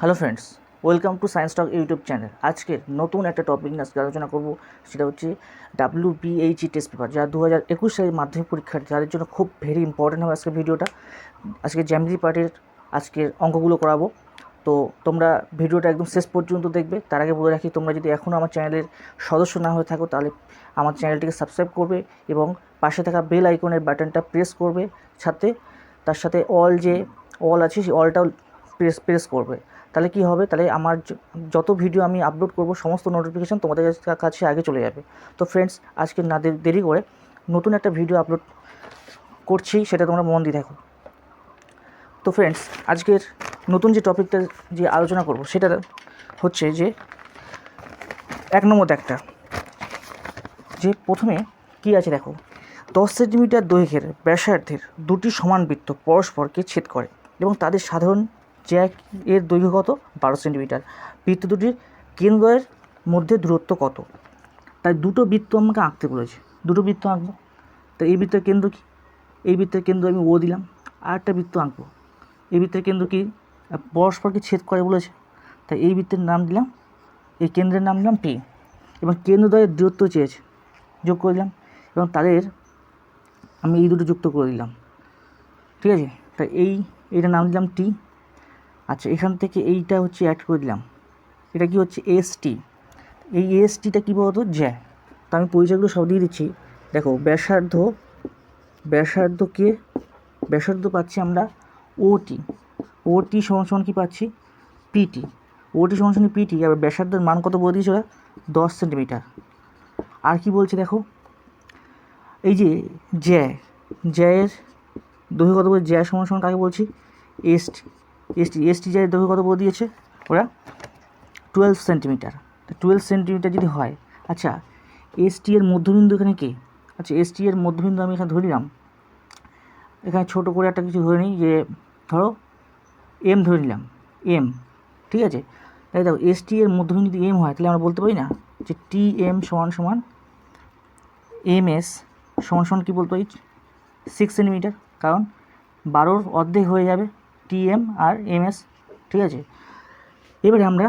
Hello friends, welcome to science talk YouTube channel. আজকের নতুন একটা টপিক নিয়ে আজকে আলোচনা করব, সেটা হচ্ছে WBHE টেস্ট পেপার, যা 2021 সালের মাধ্যমিক পরীক্ষার্থী তাদের জন্য খুব ভেরি ইম্পর্টেন্ট হবে আজকের ভিডিওটা। আজকে জ্যামিতি পার্টের আজকের অঙ্কগুলো করাবো, তো তোমরা ভিডিওটা একদম শেষ পর্যন্ত দেখবে। তার আগে বলে রাখি, তোমরা যদি এখনও আমার চ্যানেলের সদস্য না হয়ে থাকো তাহলে আমার চ্যানেলটিকে সাবস্ক্রাইব করবে এবং পাশে থাকা বেল আইকনের বাটনটা প্রেস করবে, তার সাথে অল আছে সেই অলটাও প্রেস করবে। তাহলে কি হবে, তাহলে আমার যত ভিডিও আমি আপলোড করব সমস্ত নোটিফিকেশান তোমাদের কাছে আগে চলে যাবে। তো ফ্রেন্ডস, আজকে না দেরি করে নতুন একটা ভিডিও আপলোড করছি, সেটা তোমরা মন দিয়ে দেখো। তো ফ্রেন্ডস, আজকের নতুন যে টপিকটা যে আলোচনা করব সেটা হচ্ছে যে 1 নম্বর একটা যে প্রথমে কি আছে দেখো, 10 সেন্টিমিটার দৈর্ঘ্যের ব্যাসার্ধের দুটি সমান বৃত্ত পরস্পরকে ছেদ করে এবং তাদের সাধারণ জ্যাক এর দৈর্ঘ্য কত, 12 সেন্টিমিটার। বৃত্ত দুটির কেন্দ্রের মধ্যে দূরত্ব কত? তাই দুটো বৃত্ত আমাকে আঁকতে বলেছে, দুটো বৃত্ত আঁকবো। তাই এই বৃত্তের কেন্দ্র কি? এই বৃত্তের কেন্দ্র আমি ও দিলাম। আর একটা বৃত্ত আঁকবো, এই বৃত্তের কেন্দ্র কি? পরস্পরকে ছেদ করে বলেছে, তাই এই বৃত্তের নাম দিলাম, এই কেন্দ্রের নাম দিলাম পি। এবং কেন্দ্রদ্বয়ের দূরত্ব চেয়েছে, যোগ করে দিলাম এবং তাদের আমি এই দুটো যুক্ত করে দিলাম, ঠিক আছে। তাই এইটা নাম দিলাম টি। আচ্ছা, এখান থেকে এইটা হচ্ছে অ্যাড করে দিলাম, এটা কি হচ্ছে এসটি। এই এসটিটা কী বলতো, জ্যা। তো আমি পরিচয়গুলো সব দিয়ে দিচ্ছি। দেখো, ব্যাসার্ধ পাচ্ছি আমরা ওটি সমান কী পাচ্ছি, পিটি। ওটি সমান পিটি। আর ব্যাসার্ধের মান কত বলে দিয়েছে ওরা, 10 সেন্টিমিটার। আর কি বলছে দেখো, এই যে জ্যায়ের দৈর্ঘ্য কত বলে, জ্যা সমান কাকে বলছি, এসটি জ্যায়ের দৈর্ঘ্য কত বলে দিয়েছে ওরা, 12 সেন্টিমিটার। 12 সেন্টিমিটার যদি হয়, আচ্ছা এসটি এর মধ্যবিন্দু এখানে কে? আচ্ছা, এসটি এর মধ্যবিন্দু আমি এখানে ধরিলাম, এখানে ছোটো করে একটা কিছু ধরে নিই, যে ধরো এম ধরে নিলাম, এম, ঠিক আছে। তাই দেখো, এসটি এর মধ্যবিন্দু যদি এম হয়, তাহলে আমরা বলতে পারি না যে টি এম সমান এম এস সমান কী বলতে পারি, 6 সেন্টিমিটার। কারণ 12 অর্ধেক হয়ে যাবে টি এম আর এম এস, ঠিক আছে। এবারে আমরা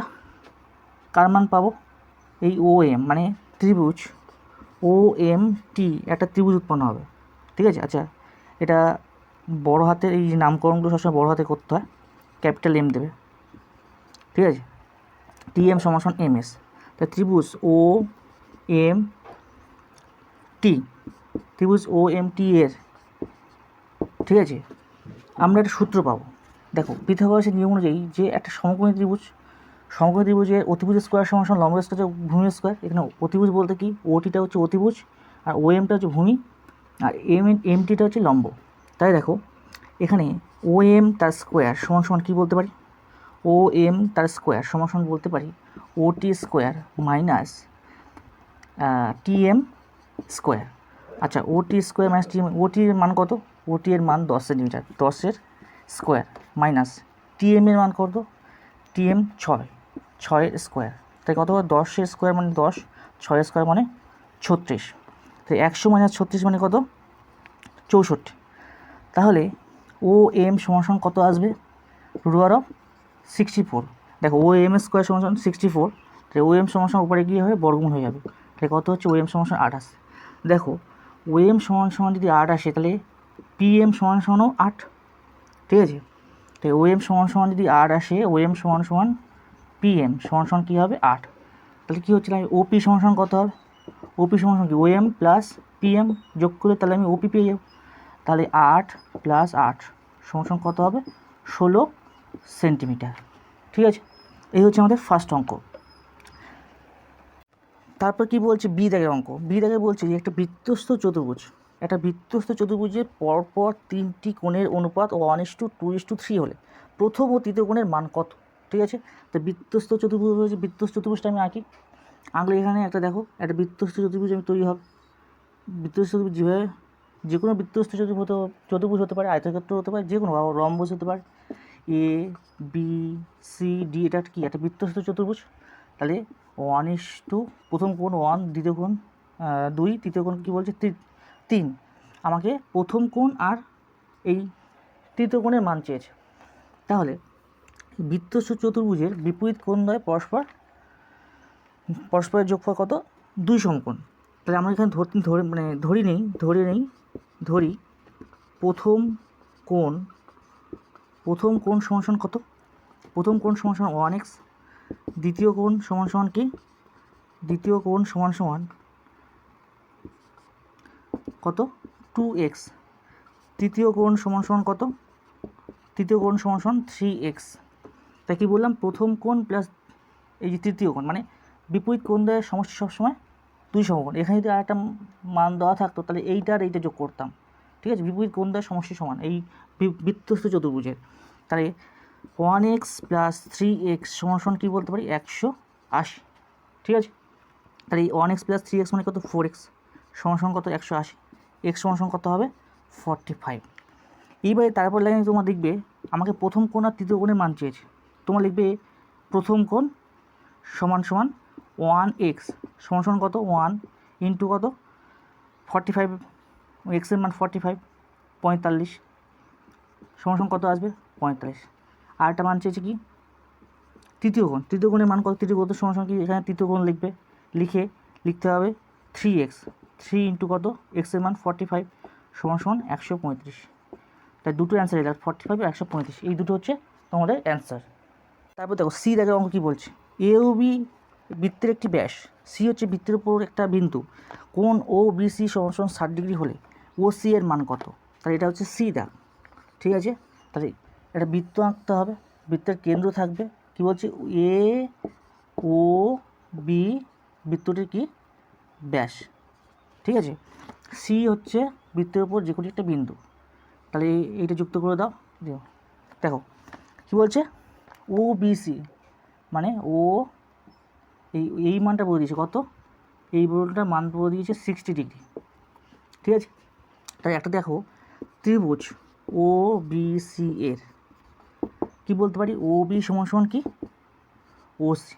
কার মান পাবো, এই ও এম মানে ত্রিভুজ ও এম টি, একটা ত্রিভুজ উৎপন্ন হবে, ঠিক আছে। আচ্ছা, এটা বড় হাতের, এই যে নামকরণগুলো সবসময় বড় হাতে করতে হয়, ক্যাপিটাল এম দেবে, ঠিক আছে। টি এম সমান এম এস, তা ত্রিভুজ ও এম টি এর, ঠিক আছে, আমরা একটা সূত্র পাবো। দেখো, পিথাগোরাসের নিয়ম অনুযায়ী যে একটা সমকোণী ত্রিভুজের অতিভুজ স্কোয়ার সমান লম্ব স্কোয়ার ভূমি স্কোয়ার। এখানে অতিভুজ বলতে কি, ওটিটা হচ্ছে অতিভুজ আর ও এমটা হচ্ছে ভূমি আর এমটিটা হচ্ছে লম্ব। তাই দেখো, এখানে ও এম তার স্কোয়ার সমান কী বলতে পারি, ও এম তার স্কোয়ার সমান বলতে পারি OT square minus T M square. আচ্ছা, OT square minus T M, ওটির মান কত, ওটি এর মান 10 সেন্টিমিটার, 10-এর স্কোয়ার মাইনাস টি এম এর মান কত, টি এম 6-এর স্কোয়ার। তাই কত, 10-এর স্কোয়ার মানে 10, 6-এর স্কোয়ার মানে 36। তাই 100 মাইনাস 36 মানে কত, 64। তাহলে ও এম সমান কত আসবে, √64। দেখো, ও এম স্কোয়ার সমান 64, তাই ও এম সমান উপরে গিয়ে হবে বর্গমূল হয়ে যাবে। তাই কত হচ্ছে, ও এম সমান 28। দেখো, ও এম সমান যদি 8 আসে, তাহলে পি এম সমানও 8, ঠিক আছে। তাই ও এম সমান যদি 8 আসে, ও এম সমান পি এম সমান কী হবে, 8। তাহলে কী হচ্ছে, ওপি সমান কত হবে, ওপি সমান কি, ও এম প্লাস পি এম যোগ করে তাহলে আমি ওপি পেয়ে যাব। তাহলে 8 + 8 সমান কত হবে, 16 সেন্টিমিটার, ঠিক আছে। এই হচ্ছে আমাদের ফার্স্ট অঙ্ক। তারপর কি বলছে, বি দাগের অঙ্ক। বি দাগে বলছে যে একটা বৃত্তস্থ চতুর্ভুজের পরপর 3টি কোণের অনুপাত 1:2:3 হলে প্রথম ও তৃতীয় কোণের মান কত, ঠিক আছে। তো বৃত্তস্থ চতুর্ভুজ হচ্ছে, বৃত্তস্থ চতুর্ভুজটা আমি আঁকি। আঁকলে এখানে একটা দেখো, একটা বৃত্তস্থ চতুর্ভুজ আমি তৈরি হবে। বৃত্তস্থ চতুর্ভুজ যেভাবে, যে কোনো বৃত্তস্থ চতুর্ভুজ হতে পারে, আয়তক্ষেত্র হতে পারে, যে কোনো রম্বস হতে পারে, এ বি সি ডি, এটা কি একটা বৃত্তস্থ চতুর্ভুজ। তাহলে 1:, প্রথম কোণ 1, দ্বিতীয় কোণ 2, তৃতীয় কোণ কী বলছে 3। আমাকে প্রথম কোণ আর এই তৃতীয় কোণের মান চেয়েছে। তাহলে বৃত্তস্থ চতুর্ভুজের বিপরীত কোণদ্বয় পরস্পরের যোগফল কত? 2 সমকোণ। তাহলে আমরা এখানে ধরি প্রথম কোণ সমান কত? প্রথম কোণ সমান 1x, দ্বিতীয় কোণ সমান কি? দ্বিতীয় কোণ সমান কত? 2x, তৃতীয় কোণ সমান কত? তৃতীয় কোণ সমান 3x। তাই কি বললাম? প্রথম কোণ প্লাস এই যে তৃতীয় কোণ, মানে বিপরীত কোণদ্বয়ের সমষ্টি সবসময় 2 সমকোণ। এখানে যদি আরেকটা মান দেওয়া থাকতো তাহলে এইটা আর এইটা যোগ করতাম, ঠিক আছে? বিপরীত কোণদ্বয়ের সমষ্টি সমান এই বৃত্তস্থ চতুর্ভুজের। তাহলে 1x প্লাস 3x সমান কী বলতে পারি? 180, ঠিক আছে? তাহলে এই 1x প্লাস 3x মানে কত? 4x সমান কত? 180। x সমান কত হবে? 45। এইবারে তারপর লাইনে তোমার দেখবে আমাকে প্রথম কোণ আর তৃতীয় কোণের মান চেয়েছে। তোমার লিখবে প্রথম কোণ সমান 1x সমান কত? 1 ইন্টু কত? 45, এক্সের মান 45, 45 সমান কত আসবে? 45। আর একটা মান চেয়েছে কি? তৃতীয় কোণের মান কত? তৃতীয় কোণ সমান কি? এখানে তৃতীয় কোণ লিখতে হবে 3x, 3 ইন্টু কত? এক্সের মান 45 সমান 135। তাই দুটো অ্যান্সার এলো, 45 আর 135, এই দুটো হচ্ছে তোমাদের অ্যান্সার। তারপর দেখো সি দাগের অঙ্ক কী বলছে? এ ও বি বৃত্তের একটি ব্যাস, সি হচ্ছে বৃত্তের উপর একটা বিন্দু, কোণ ও বি সি সমান 60 ডিগ্রি হলে ও সি এর মান কত? তাহলে এটা হচ্ছে সি দাগ, ঠিক আছে? তাহলে একটা বৃত্ত আঁকতে হবে, বৃত্তের কেন্দ্র থাকবে কি বলছে? এ ও বি বৃত্তটির কি? ব্যাস, ঠিক আছে? সি হচ্ছে বৃত্তের উপর যে কোনো একটা বিন্দু। তাহলে এইটা যুক্ত করে দাও। দেখো কী বলছে? ও বি সি মানে ও এই মানটা বলে দিয়েছে কত? এই বলটার মান বলে দিয়েছে 60 ডিগ্রি, ঠিক আছে? তাই একটা দেখো ত্রিভুজ ও বি সি এর কী বলতে পারি? ও বি সমান কি? ও সি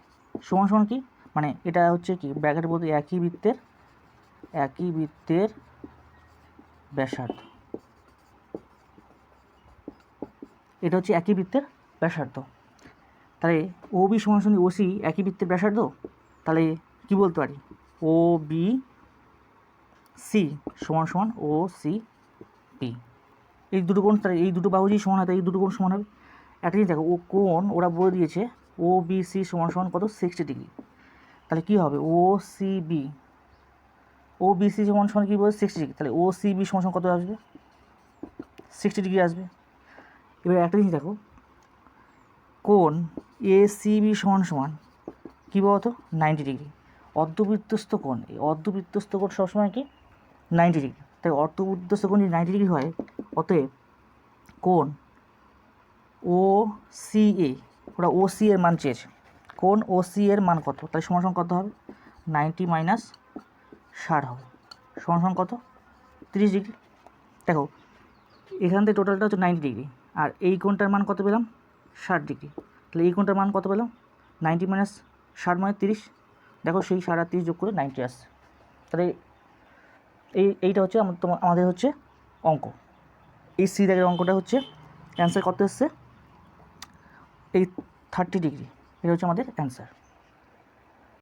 সমান কি? মানে এটা হচ্ছে কি ব্র্যাকেট বলতে একই বৃত্তের ব্যাসার্ধ। এটা হচ্ছে একই বৃত্তের ব্যাসার্ধ। তাহলে ও বি সমান ও সি একই বৃত্তের ব্যাসার্ধ। তাহলে কি বলতে পারি? ও বি সি সমান ও সি পি। এই দুটো কোণ, তাহলে এই দুটো বাহু যদি সমান হয় তাই এই দুটো কোণ সমান হবে। একটা জিনিস দেখো, ও কোণ ওরা বলে দিয়েছে ও বি সি সমান কত? 60 ডিগ্রি। তাহলে কী হবে? ও সি বি সমান কী বলছে? 60 ডিগ্রি। তাহলে ও সি বি সমান কত আসবে? 60 ডিগ্রি আসবে। এবার একটা জিনিস দেখো, কোণ এ সি বি সমান কী বলতো? 90 ডিগ্রি। অর্ধবৃত্তস্থ কোণ, এই অর্ধবৃত্তস্থ কোণ সবসময় কি? 90 ডিগ্রি। তাই অর্ধবৃত্তস্থ কোণ যদি 90 ডিগ্রি হয়, অতএব কোণ ও সি এ, ওরা ও সি এর মান চেয়েছে, কোণ ও সি এর মান কত? তাই সমান কত হবে? 90 মাইনাস 60 হবে সমান কত? 30 ডিগ্রি। দেখো এখান থেকে টোটালটা হচ্ছে 90 ডিগ্রি, আর এই কোণটার মান কত পেলাম? 60 ডিগ্রি। তাহলে এই কোণটার মান কত পেলাম? 90 মাইনাস 60 মানে 30। দেখো সেই 60 আর 30 যোগ করে 90 আসছে। তাহলে এইটা হচ্ছে আমাদের হচ্ছে অঙ্ক। এই সি দাগের অঙ্কটা হচ্ছে অ্যান্সার কত এসছে? এই 30 ডিগ্রি। এটা হচ্ছে আমাদের অ্যান্সার।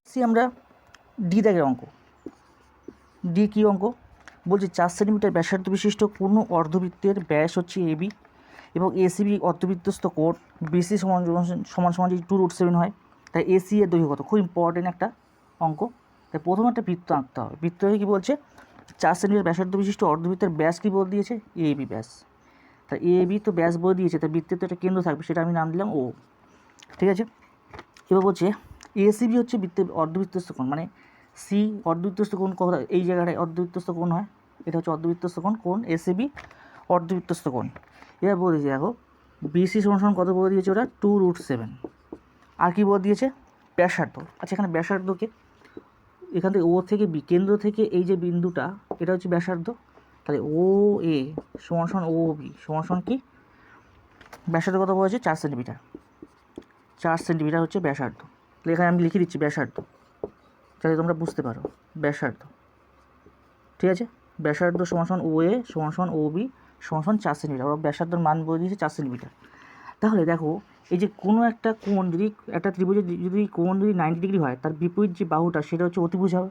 সি আমরা ডি দাগের অঙ্ক। ডি কী অঙ্ক? বলছে 4 সেন্টিমিটার ব্যাসার্ধ বিশিষ্ট কোনো অর্ধবৃত্তের ব্যাস হচ্ছে এবি এবং এসিবি অর্ধবৃত্তস্থ কোণ বিসি সমান যদি 2√7 হয়, তাই এসি এর দৈর্ঘ্য কত? খুব ইম্পর্টেন্ট একটা অঙ্ক। তাই প্রথমে একটা বৃত্ত আঁকতে হবে। বৃত্ত কী বলছে? 4 সেন্টিমিটার ব্যাসার্ধ বিশিষ্ট অর্ধবৃত্তের ব্যাস কী বলে দিয়েছে? এবি ব্যাস। তাই এবি তো ব্যাস বলে দিয়েছে, তাই বৃত্তের তো একটা কেন্দ্র থাকবে, সেটা আমি নাম দিলাম ও, ঠিক আছে? এবার বলছে এসিবি হচ্ছে বৃত্তের অর্ধবৃত্তস্থ কোণ, মানে সি অর্ধবৃত্তস্থ কোণ কথা এই জায়গাটায় অর্ধবৃত্তস্থ কোণ হয়, এটা হচ্ছে অর্ধবৃত্তস্থ কোণ এসিবি অর্ধবৃত্তস্থ কোণ। এবার বলে দিয়েছে দেখো বিসি সমান কত বলে দিয়েছে ওরা? 2√7। আর কি বলে দিয়েছে? ব্যাসার্ধ। আচ্ছা এখানে ব্যাসার্ধকে এখান থেকে ও থেকে বি, কেন্দ্র থেকে এই যে বিন্দুটা, এটা হচ্ছে ব্যাসার্ধ। তাহলে ও এ সমান ও বি সমান কি? ব্যাসার্ধ কত বলেছে? 4 সেন্টিমিটার। 4 সেন্টিমিটার হচ্ছে ব্যাসার্ধ। তাহলে এখানে আমি লিখে দিচ্ছি ব্যাসার্ধ, যাতে তোমরা বুঝতে পারো ব্যাসার্ধ, ঠিক আছে? ব্যাসার্ধ সমান ও এ সমান ও বি সমান 4 সেন্টিমিটার। ওরা ব্যাসার্ধর মান বলে দিয়েছে 4 সেন্টিমিটার। তাহলে দেখো এই যে কোনো একটা কোণ যদি একটা ত্রিভুজের যদি কোণ যদি 90 ডিগ্রি হয়, তার বিপরীত যে বাহুটা সেটা হচ্ছে অতিভুজ হবে।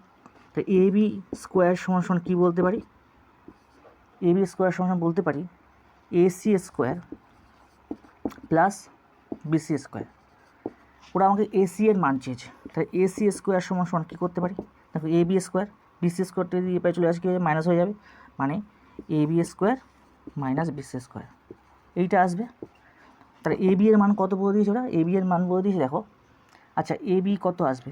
তো এ বি স্কোয়ার সমান সমান কী বলতে পারি? এ বি স্কোয়ার সমান বলতে পারি AC square plus BC square. ওরা আমাকে এসি এর মান চেয়েছে, তাই এসি স্কোয়ার সমান সমান কী করতে পারি? দেখো এ বি স্কোয়ার, বিসি স্কোয়ারটা যদি এ পায়ে চলে আসে কী হবে? মাইনাস হয়ে যাবে, মানে A B square minus BC square এইটা আসবে। তাহলে এ বি এর মান কত বলে দিয়েছে ওরা? এ বি এর মান বলে দিয়েছে দেখো। আচ্ছা এ বি কত আসবে?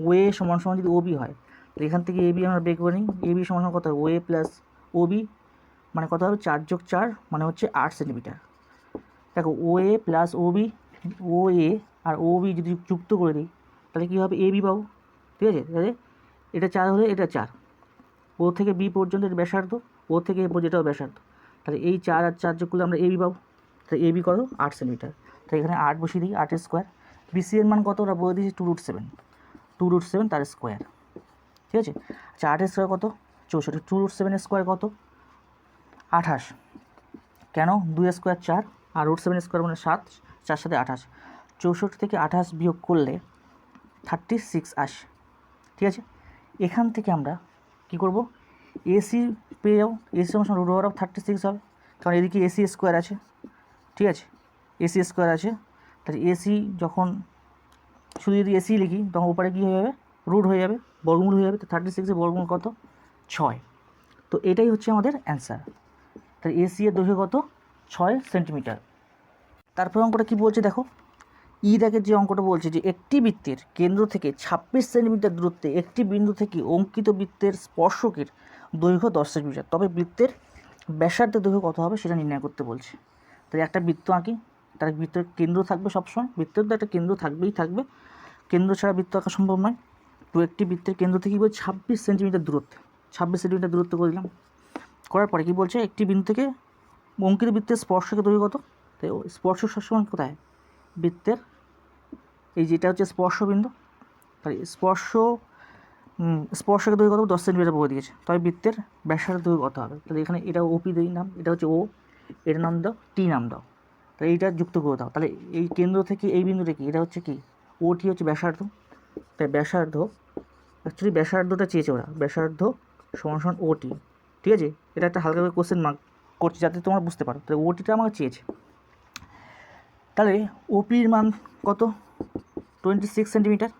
ওয়ে সমান সমান যদি ও বি হয়, তো এখান থেকে এ বি আমরা বের করে নিই। এ বি সমান সমান কত হবে? ওয়ে প্লাস ও বি মানে কত হবে? 4 যোগ 4 মানে হচ্ছে 8 সেন্টিমিটার। দেখো ও এ প্লাস ও বি, ও এ আর ও বি যদি যুক্ত করে দিই তাহলে কী হবে? এ বি পাবো, ঠিক আছে? তাহলে এটা 4 হলে এটা 4, ও থেকে বি পর্যন্ত এটা ব্যাসার্ধ, ও থেকে এ পর্যন্ত এটাও ব্যাসার্ধ, তাহলে এই 4 আর 4 যোগ করলে আমরা এ বি পাবো। তাহলে এ বি কত? 8 সেন্টিমিটার। তো এখানে 8 বসিয়ে দিই, 8 স্কোয়ার। বিসি এর মান কত? ওরা বলে দিয়েছি 2√7, 2√7 তার স্কোয়ার, ঠিক আছে? আচ্ছা 8 স্কোয়ার কত? 64। 2√7 স্কোয়ার কত? 28। কেন? 2 স্কোয়ার 4 আর √7 স্কোয়ার মানে 7, 4 সাথে 28, 64 থেকে 28 বিয়োগ করলে 36 আসে, ঠিক আছে? এখান থেকে আমরা কী করব? এসি পেয়ে যাবো। এসি সমান √36 হবে, কারণ এদিকে এসি স্কোয়ার আছে, ঠিক আছে? এসি স্কোয়ার আছে, তাহলে এসি যখন শুধু যদি এসি লিখি তখন ওপারে কী হয়ে যাবে? রুট হয়ে যাবে, বর্গমূল হয়ে যাবে। তো 36-এর বর্গমূল কত? 6। তো এটাই হচ্ছে আমাদের অ্যান্সার। তাহলে এসি এর দৈর্ঘ্য কত? 6 সেন্টিমিটার। তারপর অঙ্কটা কী বলছে দেখো, ই দাগের যে অঙ্কটা বলছে যে একটি বৃত্তের কেন্দ্র থেকে 26 সেন্টিমিটার দূরত্বে একটি বিন্দু থেকে অঙ্কিত বৃত্তের স্পর্শকের দৈর্ঘ্য 10 সেন্টিমিটার, তবে বৃত্তের ব্যাসার্ধের দৈর্ঘ্য কত হবে সেটা নির্ণয় করতে বলছে। তাই একটা বৃত্ত আঁকি, তার বৃত্তের কেন্দ্র থাকবে সবসময়, বৃত্তের তো একটা কেন্দ্র থাকবে, কেন্দ্র ছাড়া বৃত্ত আঁকা সম্ভব নয়। তো একটি বৃত্তের কেন্দ্র থেকে কী বলছে? 26 সেন্টিমিটার দূরত্বে, 26 সেন্টিমিটার দূরত্ব করে দিলাম। করার পরে কী বলছে? একটি বিন্দু থেকে অঙ্কিত বৃত্তের স্পর্শকের দৈর্ঘ্য কত? তাই স্পর্শক সবসময় কোথায়? বৃত্তের এই যেটা হচ্ছে স্পর্শবিন্দু, তাহলে স্পর্শকের দৈর্ঘ্য কত? 10 সেন্টিমিটার বলে দিয়েছে, তবে বৃত্তের ব্যাসার্ধের দৈর্ঘ্য কত হবে? তাহলে এখানে এটা ওপি দিই নাম, এটা হচ্ছে ও, এটার নাম দাও টি নাম দাও, তাহলে এইটা যুক্ত করে দাও। তাহলে এই কেন্দ্র থেকে এই বিন্দুটা কি? এটা হচ্ছে কি? ওটি হচ্ছে ব্যাসার্ধ, তাই ব্যাসার্ধ অ্যাকচুয়ালি ব্যাসার্ধটা চেয়েছে ওরা, ব্যাসার্ধ সমান সমান ওটি, ঠিক আছে? এটা একটা হালকা করে কোশ্চেন মার্ক করছি যাতে তোমরা বুঝতে পারো। তাহলে ওটিটা আমাকে চেয়েছে, তাহলে ওপির মান কত? 26 সেন্টিমিটার।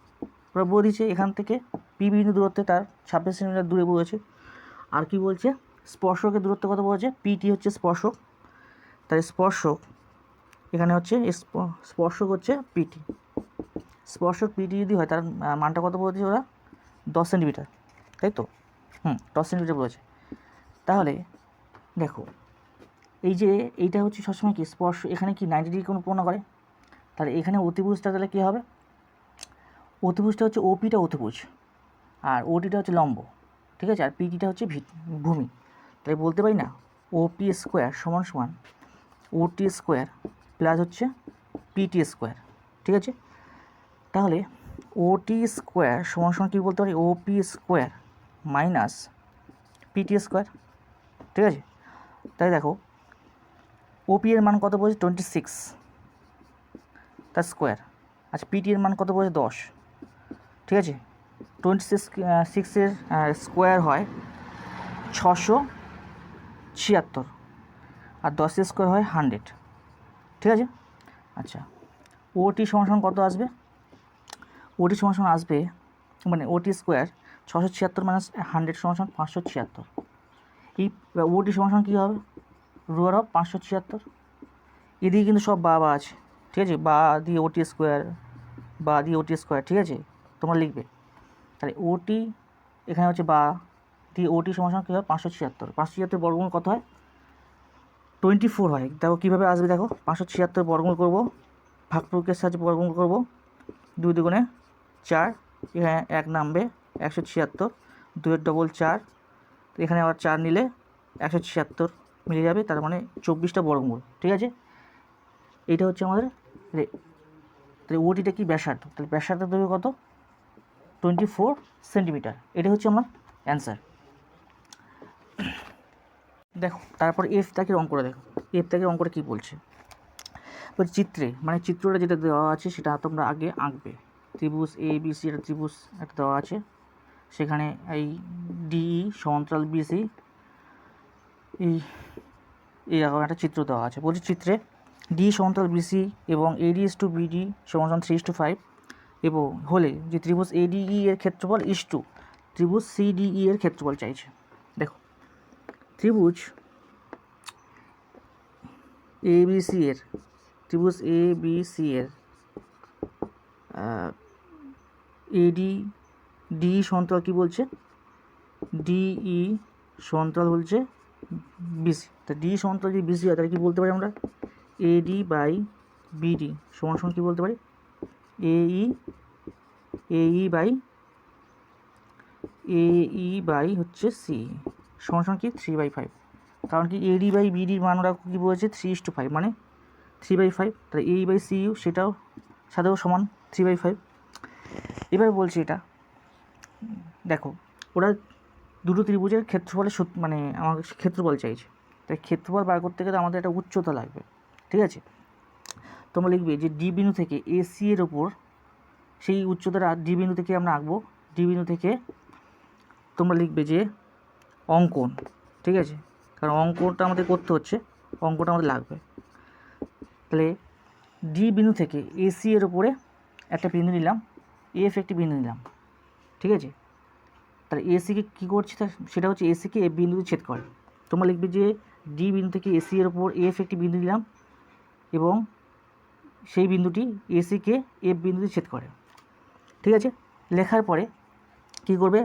ওরা বলে দিয়েছে এখান থেকে পি বিন্দু দূরত্বে তার 26 সেন্টিমিটার দূরে বলেছে। আর কি বলছে? স্পর্শকের দূরত্ব কত বলেছে? পিটি হচ্ছে স্পর্শক, তাই স্পর্শক এখানে হচ্ছে স্পর্শক হচ্ছে পিটি, স্পর্শক পিটি যদি হয় তার মানটা কত বলেছে ওরা? 10 সেন্টিমিটার, তাই তো? 10 সেন্টিমিটার বলেছে। তাহলে দেখো এই যে এইটা হচ্ছে সবসময় কি স্পর্শ, এখানে কি 90 ডিগ্রি কোণ পূর্ণ করে, তাহলে এখানে অতিভুজটা তাহলে কী হবে? অতিভুজটা হচ্ছে ওপিটা অতিভুজ আর ওটিটা হচ্ছে লম্ব, ঠিক আছে? আর পিটিটা হচ্ছে ভূমি, তাই বলতে পারি না ওপি স্কোয়ার সমান সমান ওটি স্কোয়ার প্লাস হচ্ছে পিটি স্কোয়ার, ঠিক আছে? তাহলে ওটি স্কোয়ার সমান সমান কী বলতে পারি? OP square minus PT square, ঠিক আছে? তাই দেখো ওপি এর মান কত বলছে? 26 তার স্কোয়ার। আচ্ছা পিটি এর মান কত বলছে? 10, ঠিক আছে? 26 এর স্কোয়ার হয় 676 আর 10 স্কোয়ার হয় 100, ঠিক আছে? আচ্ছা ওটি সমান কত আসবে? ওটি সমান আসবে মানে ওটি স্কোয়ার 676 মাইনাস 100 সমান 576। এই ওটি সমান কী হবে? রুয়ার অফ 576। এদিকে কিন্তু সব বা আছে, ঠিক আছে? বা দিয়ে ওটি স্কোয়ার, বা দিয়ে ওটি স্কোয়ার, ঠিক আছে? তোমরা লিখবে। তাহলে ওটি এখানে হচ্ছে বা দিয়ে ওটি সমান কী হয়? 576। 576 বর্গমূল কত হয়? 24 হয়। দেখো কীভাবে আসবে, দেখো 576 বর্গমূল করবো, ভাগফলকের সাহায্যে বর্গমূল করবো, 2 দুগুণে 4, এখানে 1 নামবে 176, 2 ডবল 4, এখানে আবার 4 নিলে 176 মিলে যাবে, তার মানে 24টা বর্গমূল, ঠিক আছে? এইটা হচ্ছে আমাদের তাহলে ওটিটা কি? ব্যাসার্ধ। তাহলে ব্যাসার্ধের দৈর্ঘ্য কত? 24 সেন্টিমিটার। এটা হচ্ছে আমার অ্যান্সার। দেখো তারপর এফ তাকের অঙ্কটা দেখো, এফ তাকের অঙ্কটা কী বলছে? ওই চিত্রে মানে চিত্রটা যেটা দেওয়া আছে সেটা তোমরা আগে আঁকবে। ত্রিভুজ এ বি সি একটা ত্রিভুজ একটা দেওয়া আছে, সেখানে এই ডিই সমান্তরাল বিসি এইরকম একটা চিত্র দেওয়া আছে। বলছি চিত্রে ডি সমান্তরাল বিসি এবং এডিএস টু বিডি সমান 3:5 এবং হলে যে ত্রিভুজ এডিই এর ক্ষেত্রফল ইস টু ত্রিভুজ সিডিই এর ক্ষেত্রফল চাইছে। দেখো ত্রিভুজ এবিসি এর ত্রিভুজ এবিসি এর এডি ডি সমান্তরাল কী বলছে, ডিই সমান্তরাল বলছে বিসি। তা ডি সমান্তরাল যদি বিসি হয় তাহলে কী বলতে পারি আমরা, এডি বাই বিডি সমান সমান কী বলতে পারি, এই বাই হচ্ছে সি সমান সমান কি 3/5। কারণ কি এডি বাই বিডির মান ওরা কী বলেছে 3:5 মানে 3/5, তাহলে এই বাই সি ইউ সেটাও সাথেও সমান 3/5। এবার বলছি এটা দেখো ওরা দুটো ত্রিভুজের ক্ষেত্রফলের মানে আমার ক্ষেত্রফল চাইছে, তাই ক্ষেত্রফল বার করতে গেলে আমাদের একটা উচ্চতা লাগবে। ঠিক আছে, তোমরা লিখবে যে ডি বিন্দু থেকে এসি এর ওপর সেই উচ্চতাটা ডি বিন্দু থেকে আমরা আঁকবো। ডি বিন্দু থেকে তোমরা লিখবে যে অঙ্কন, ঠিক আছে, কারণ অঙ্কনটা আমাদের করতে হচ্ছে, অঙ্কটা আমাদের লাগবে। তাহলে ডি বিন্দু থেকে এসি এর ওপরে একটা বিন্দু নিলাম, এফ একটি বিন্দু নিলাম, ঠিক আছে। তাহলে এসিকে কী করছে সেটা হচ্ছে এসিকে এফ বিন্দুতে ছেদ করে। তোমরা লিখবে যে ডি বিন্দু থেকে এসি এর ওপর এফ একটি বিন্দু নিলাম এবং সেই বিন্দুটি এসিকে এফ বিন্দুতে ছেদ করে। ঠিক আছে, লেখার পরে কী করবে,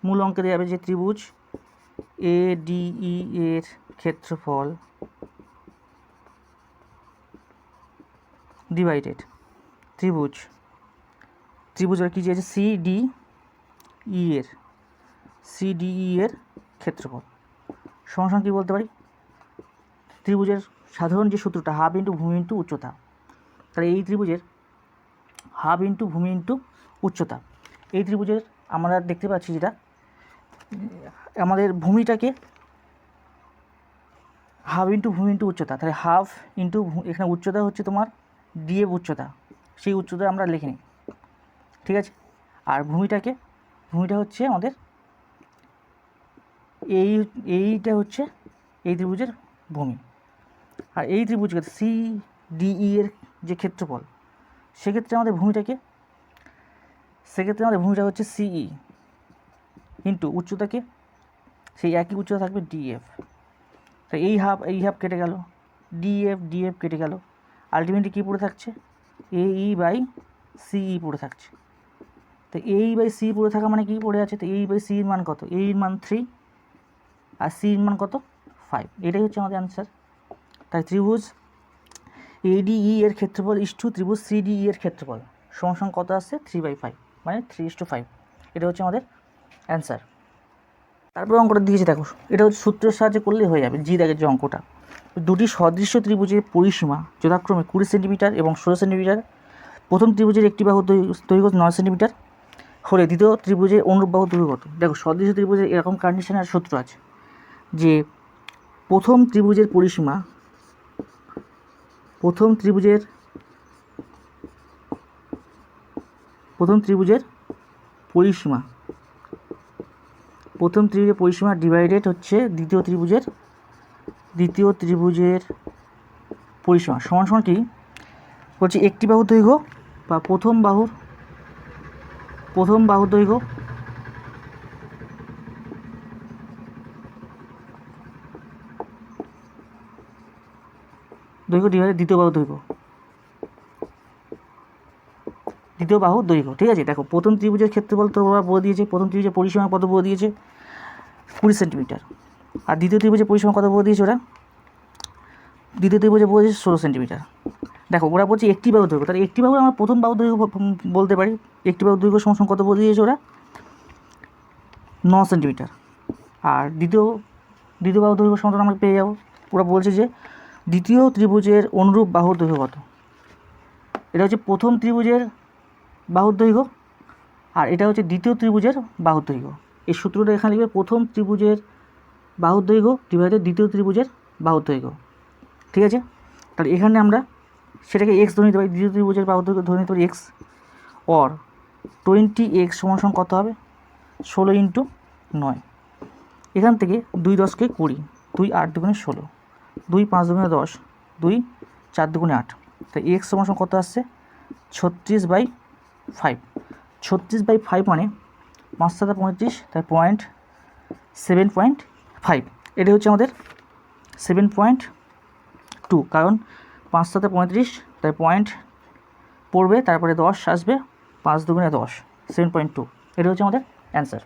মূল অঙ্কে দেওয়া যাবে যে ত্রিভুজ এডিই এর ক্ষেত্রফল ডিভাইডেড ত্রিভুজের কী আছে সিডিই এর ক্ষেত্রফল সমান কী বলতে পারি, ত্রিভুজের সাধারণ যে সূত্রটা হাফ ইন্টু ভূমি ইন্টু উচ্চতা। তাহলে এই ত্রিভুজের হাফ ইন্টু ভূমি ইন্টু উচ্চতা, এই ত্রিভুজের আমরা দেখতে পাচ্ছি যেটা আমাদের ভূমিটাকে হাফ ইন্টু ভূমি ইন্টু উচ্চতা, তাহলে হাফ ইন্টু এখানে উচ্চতা হচ্ছে তোমার ডিএফ উচ্চতা, সেই উচ্চতা আমরা লিখে নিই। ঠিক আছে, আর ভূমিটা হচ্ছে আমাদের এইটা হচ্ছে এই ত্রিভুজের ভূমি। আর এই ত্রিভুজকে সিডিই এর যে ক্ষেত্রফল সেক্ষেত্রে আমাদের ভূমিটা হচ্ছে সিই ইন্টু উচ্চতাকে সেই একই উচ্চতা থাকবে ডিএফ। তো এই হাফ কেটে গেল, ডিএফ কেটে গেল, আলটিমেটলি কী পড়ে থাকছে, এই বাই সিই পড়ে থাকছে। তো এই বাই সি পড়ে থাকা মানে কী পড়ে আছে, তো এই বাই সির মান কত, এর মান 3 আর সির মান কত 5, এটাই হচ্ছে আমাদের অ্যান্সার। তাই ত্রিভুজ এডিই এর ক্ষেত্রফল ইস টু ত্রিভুজ সিডিই এর ক্ষেত্রফল সমান কত আসছে 3/5 মানে 3:5, এটা হচ্ছে আমাদের অ্যান্সার। তারপরে অঙ্কটা দিয়েছে দেখো, এটা হচ্ছে সূত্রের সাহায্যে করলেই হয়ে যাবে। জি দেখের যে অঙ্কটা, দুটি সদৃশ্য ত্রিভুজের পরিসীমা যথাক্রমে 20 সেন্টিমিটার এবং 16 সেন্টিমিটার, প্রথম ত্রিভুজের একটি বাহুর দৈর্ঘ্য 9 সেন্টিমিটার হলে দ্বিতীয় ত্রিভুজের অনুরূপ বাহুর দৈর্ঘ্য কত। দেখো সদৃশ্য ত্রিভুজের এরকম কন্ডিশনের সূত্র আছে যে প্রথম ত্রিভুজের পরিসীমা প্রথম ত্রিভুজের পরিসীমা ডিভাইডেড হচ্ছে দ্বিতীয় ত্রিভুজের পরিসীমা সমান কি বলছি, একটি বাহুর দৈর্ঘ্য বা প্রথম বাহুর দৈর্ঘ্য ডিভাইডেড দ্বিতীয় বাহুর দৈর্ঘ্য। ঠিক আছে, দেখো প্রথম ত্রিভুজের ক্ষেত্রফল তোমরা বলে দিয়েছে, প্রথম ত্রিভুজের পরিসীমা কত বলে দিয়েছে 20 সেন্টিমিটার, আর দ্বিতীয় ত্রিভুজের পরিসীমা কত বলে দিয়েছে ওরা, দ্বিতীয় ত্রিভুজে বলে দিয়েছে 16 সেন্টিমিটার। দেখো ওরা বলছে একটি বাহুর দৈর্ঘ্য, তাহলে একটি বাহুর আমরা প্রথম বাহুর দৈর্ঘ্য বলতে পারি, একটি বাহুর দৈর্ঘ্য সমান কত বলে দিয়েছে ওরা 9 সেন্টিমিটার, আর দ্বিতীয় বাহুর দৈর্ঘ্য সমান আমরা পেয়ে যাবো। ওরা বলছে যে দ্বিতীয় ত্রিভুজের অনুরূপ বাহুর দৈর্ঘ্য কত, এটা হচ্ছে প্রথম ত্রিভুজের বাহুর দৈর্ঘ্য আর এটা হচ্ছে দ্বিতীয় ত্রিভুজের বাহুর দৈর্ঘ্য। এই সূত্রটা এখানে লিখবে প্রথম ত্রিভুজের বাহুর দৈর্ঘ্য ডিভাইডেড দ্বিতীয় ত্রিভুজের বাহুর দৈর্ঘ্য। ঠিক আছে, তাহলে এখানে আমরা সেটাকে এক্স ধরে নিতে পারি, দ্বিতীয় ত্রিভুজের বাহু দৈর্ঘ্য ধরে নিতে পারি এক্স। অর 20x সমান কত হবে? 16 ইন্টু 9। এখান থেকে 2 10কে 20, 2 8 দুগুণে 16, 2 5 দুগুণে 10, 2 4 দুগুণে 8। তাই এক্স সমান কত আসছে? 36/5। 36/5 মানে 5 7 35, তাই 7.5। এটা হচ্ছে আমাদের 7.2, কারণ 5 7 35, তাই পয়েন্ট পড়বে, তারপরে 10 আসবে, 5 দুগুণে 10, 7.2। এটা হচ্ছে আমাদের অ্যান্সার।